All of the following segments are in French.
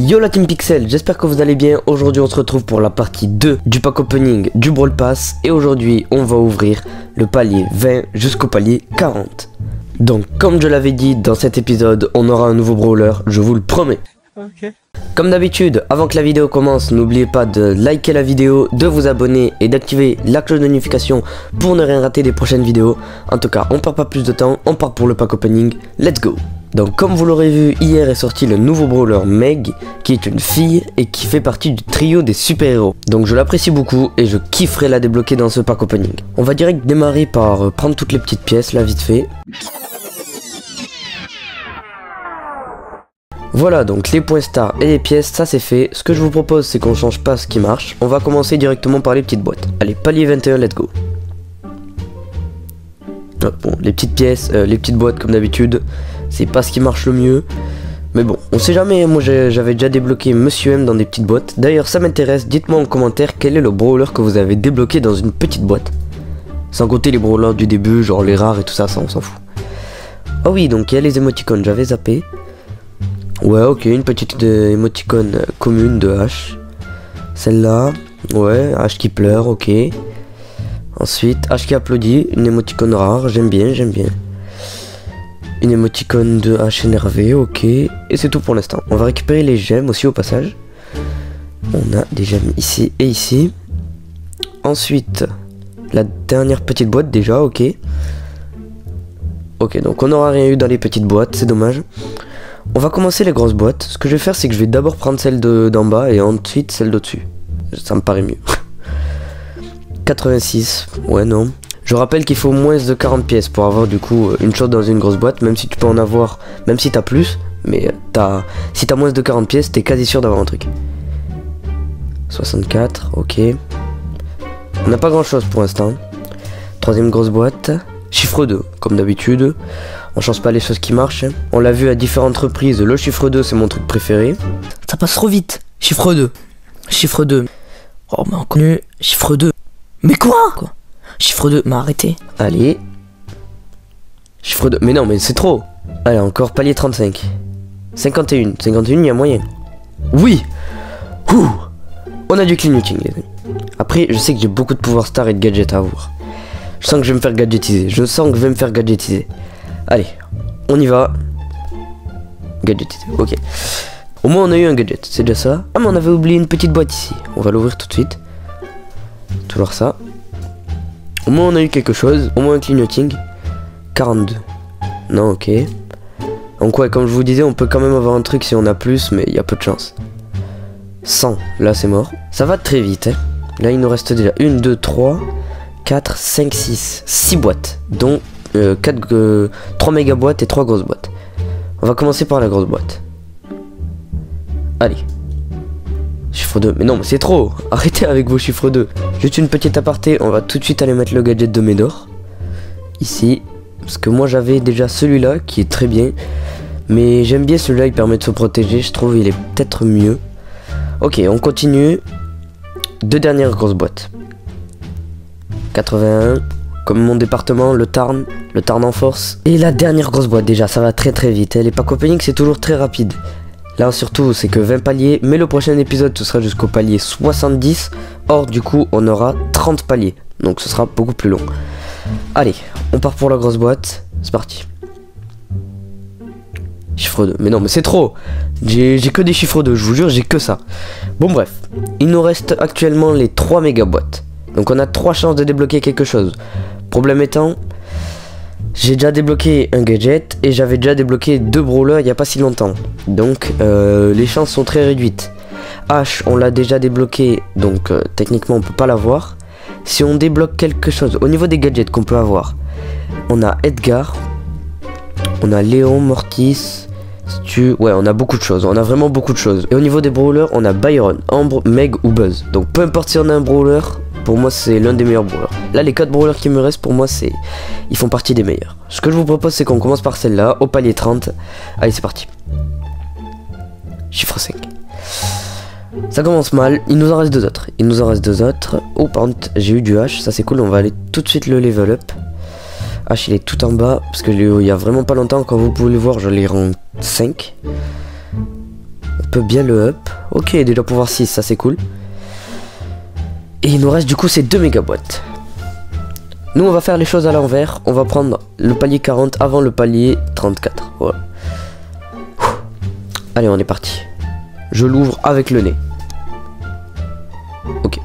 Yo la team Pixel, j'espère que vous allez bien. Aujourd'hui on se retrouve pour la partie 2 du pack opening du Brawl Pass. Et aujourd'hui on va ouvrir le palier 20 jusqu'au palier 40. Donc comme je l'avais dit dans cet épisode, on aura un nouveau brawler, je vous le promets. Ok. Comme d'habitude, avant que la vidéo commence, n'oubliez pas de liker la vidéo, de vous abonner et d'activer la cloche de notification pour ne rien rater des prochaines vidéos. En tout cas, on perd pas plus de temps, on part pour le pack opening, let's go. Donc comme vous l'aurez vu, hier est sorti le nouveau brawler Meg, qui est une fille et qui fait partie du trio des super-héros. Donc je l'apprécie beaucoup et je kifferai la débloquer dans ce pack opening. On va direct démarrer par prendre toutes les petites pièces là vite fait. Voilà, donc les points stars et les pièces, ça c'est fait. Ce que je vous propose, c'est qu'on change pas ce qui marche. On va commencer directement par les petites boîtes. Allez, palier 21, let's go. Bon, les petites pièces, les petites boîtes comme d'habitude, c'est pas ce qui marche le mieux. Mais bon, on sait jamais, moi j'avais déjà débloqué Monsieur M dans des petites boîtes. D'ailleurs, ça m'intéresse, dites-moi en commentaire quel est le brawler que vous avez débloqué dans une petite boîte. Sans compter les brawlers du début, genre les rares et tout ça, ça on s'en fout. Ah oui, donc il y a les émoticônes, j'avais zappé. Ouais, ok, une petite émoticône commune de H. Celle-là, ouais, H qui pleure, ok. Ensuite, H qui applaudit, une émoticône rare, j'aime bien, j'aime bien. Une émoticône de H énervé, ok. Et c'est tout pour l'instant. On va récupérer les gemmes aussi au passage. On a des gemmes ici et ici. Ensuite, la dernière petite boîte déjà, ok. Ok, donc on n'aura rien eu dans les petites boîtes, c'est dommage. On va commencer les grosses boîtes. Ce que je vais faire, c'est que je vais d'abord prendre celle d'en bas et ensuite celle d'au-dessus. Ça me paraît mieux. 86, ouais non. Je rappelle qu'il faut moins de 40 pièces pour avoir du coup une chose dans une grosse boîte, même si tu peux en avoir, même si t'as plus, mais si t'as moins de 40 pièces, t'es quasi sûr d'avoir un truc. 64, ok. On n'a pas grand chose pour l'instant. Troisième grosse boîte. Chiffre 2, comme d'habitude. On change pas les choses qui marchent. On l'a vu à différentes reprises, le chiffre 2 c'est mon truc préféré. Ça passe trop vite. Chiffre 2. Chiffre 2. Oh mais encore chiffre 2. Mais quoi Chiffre 2, m'a arrêté. Allez. Chiffre 2. Mais non, mais c'est trop. Allez, encore palier 35. 51. 51, il y a moyen. Oui. Ouh. On a du clignoting, les amis. Après, je sais que j'ai beaucoup de pouvoirs star et de gadgets à avoir. Je sens que je vais me faire gadgetiser. Je sens que je vais me faire gadgetiser. Allez, on y va. Gadgetiser, ok. Au moins, on a eu un gadget, c'est déjà ça. Ah, mais on avait oublié une petite boîte ici. On va l'ouvrir tout de suite. Toujours ça. Au moins on a eu quelque chose, au moins un clignoting. 42. Non, ok. Donc ouais, comme je vous disais, on peut quand même avoir un truc si on a plus, mais il y a peu de chance. 100, là c'est mort. Ça va très vite, hein. Là il nous reste déjà 1, 2, 3, 4, 5, 6, 6 boîtes. Dont 3 méga boîtes et 3 grosses boîtes. On va commencer par la grosse boîte. Allez. Chiffre 2, mais non mais c'est trop. Arrêtez avec vos chiffres 2. Juste une petite aparté, on va tout de suite aller mettre le gadget de Médor ici, parce que moi j'avais déjà celui-là qui est très bien, mais j'aime bien celui-là, il permet de se protéger, je trouve il est peut-être mieux. Ok, on continue. Deux dernières grosses boîtes. 81, comme mon département, le Tarn en force. Et la dernière grosse boîte déjà, ça va très très vite, les packs opening c'est toujours très rapide. Là surtout c'est que 20 paliers, mais le prochain épisode ce sera jusqu'au palier 70. Or du coup on aura 30 paliers, donc ce sera beaucoup plus long. Allez, on part pour la grosse boîte, c'est parti. Chiffre 2, mais non mais c'est trop. J'ai que des chiffres 2, je vous jure j'ai que ça. Bon bref, il nous reste actuellement les 3 méga boîtes. Donc on a 3 chances de débloquer quelque chose. Problème étant, j'ai déjà débloqué un gadget et j'avais déjà débloqué 2 brawlers il n'y a pas si longtemps. Donc les chances sont très réduites. H on l'a déjà débloqué, donc techniquement on peut pas l'avoir. Si on débloque quelque chose au niveau des gadgets qu'on peut avoir, on a Edgar, on a Léon, Mortis, Stu, ouais on a beaucoup de choses, on a vraiment beaucoup de choses. Et au niveau des brawlers on a Byron, Ambre, Meg ou Buzz. Donc peu importe si on a un brawler, pour moi c'est l'un des meilleurs brawlers. Là les 4 brawlers qui me restent pour moi ils font partie des meilleurs. Ce que je vous propose c'est qu'on commence par celle-là, au palier 30. Allez c'est parti. Chiffre 5. Ça commence mal, il nous en reste 2 autres. Oh par contre j'ai eu du H, ça c'est cool, on va aller tout de suite le level up. H il est tout en bas, parce que il y a vraiment pas longtemps, quand vous pouvez le voir, je l'ai rang 5. On peut bien le up. Ok, déjà pouvoir 6, ça c'est cool. Et il nous reste du coup ces 2 méga boîtes. Nous on va faire les choses à l'envers. On va prendre le palier 40 avant le palier 34. Voilà. Allez, on est parti. Je l'ouvre avec le nez. Ok.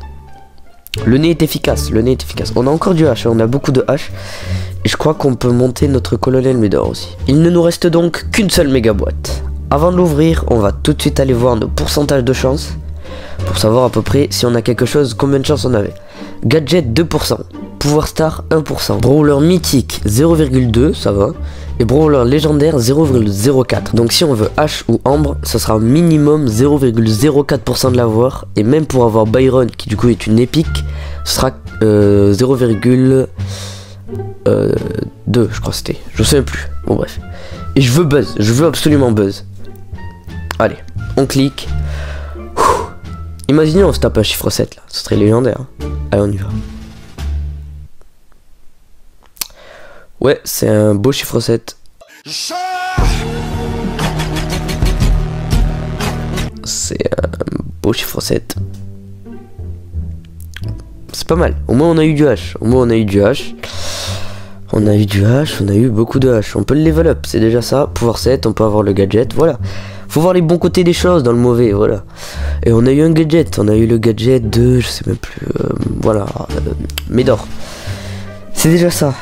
Le nez est efficace, le nez est efficace. On a encore du H, on a beaucoup de H. Et je crois qu'on peut monter notre colonel Médor aussi. Il ne nous reste donc qu'une seule méga boîte. Avant de l'ouvrir, on va tout de suite aller voir nos pourcentages de chance. Pour savoir à peu près si on a quelque chose, combien de chance on avait. Gadget 2%. Pouvoir star 1%. Brawler mythique 0,2, ça va. Et brawler légendaire 0,04. Donc si on veut H ou Ambre, ça sera minimum 0,04% de l'avoir. Et même pour avoir Byron, qui du coup est une épique, ce sera 0,2 je crois que c'était. Je sais plus. Bon bref. Et je veux buzz, je veux absolument buzz. Allez, on clique. Imaginez on se tape un chiffre 7 là, ce serait légendaire. Allez, on y va. Ouais, c'est un beau chiffre 7. C'est un beau chiffre 7. C'est pas mal. Au moins on a eu du H. Au moins on a eu du H. On a eu du H, on a eu beaucoup de H. On peut le level up, c'est déjà ça. Pouvoir 7, on peut avoir le gadget, voilà. Faut voir les bons côtés des choses dans le mauvais, voilà. Et on a eu un gadget, on a eu le gadget de, je sais même plus, voilà, Médor. C'est déjà ça.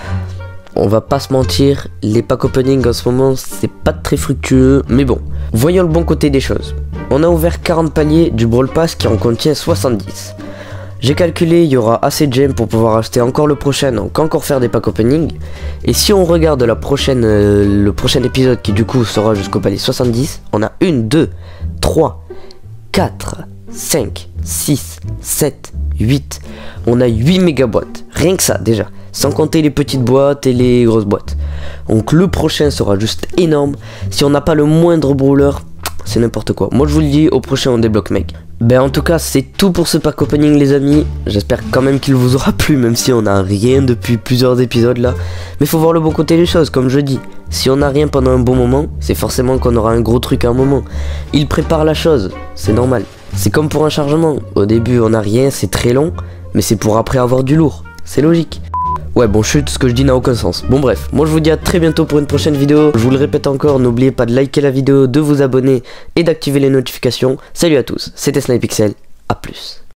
On va pas se mentir, les pack opening en ce moment, c'est pas très fructueux, mais bon. Voyons le bon côté des choses. On a ouvert 40 paliers du Brawl Pass qui en contient 70. J'ai calculé, il y aura assez de gemmes pour pouvoir acheter encore le prochain, donc encore faire des pack opening. Et si on regarde la prochaine, le prochain épisode qui du coup sera jusqu'au palier 70, on a 1, 2, 3, 4, 5, 6, 7, 8. On a 8 méga boîtes, rien que ça déjà, sans compter les petites boîtes et les grosses boîtes. Donc le prochain sera juste énorme. Si on n'a pas le moindre brawler, c'est n'importe quoi. Moi je vous le dis, au prochain on débloque mec. Ben en tout cas c'est tout pour ce pack opening les amis. J'espère quand même qu'il vous aura plu, même si on n'a rien depuis plusieurs épisodes là. Mais faut voir le bon côté des choses, comme je dis. Si on n'a rien pendant un bon moment, c'est forcément qu'on aura un gros truc à un moment. Il prépare la chose, c'est normal. C'est comme pour un chargement. Au début on n'a rien, c'est très long, mais c'est pour après avoir du lourd. C'est logique. Ouais bon chut, ce que je dis n'a aucun sens. Bon bref, moi je vous dis à très bientôt pour une prochaine vidéo. Je vous le répète encore, n'oubliez pas de liker la vidéo, de vous abonner et d'activer les notifications. Salut à tous, c'était Snipe Pixel, à plus.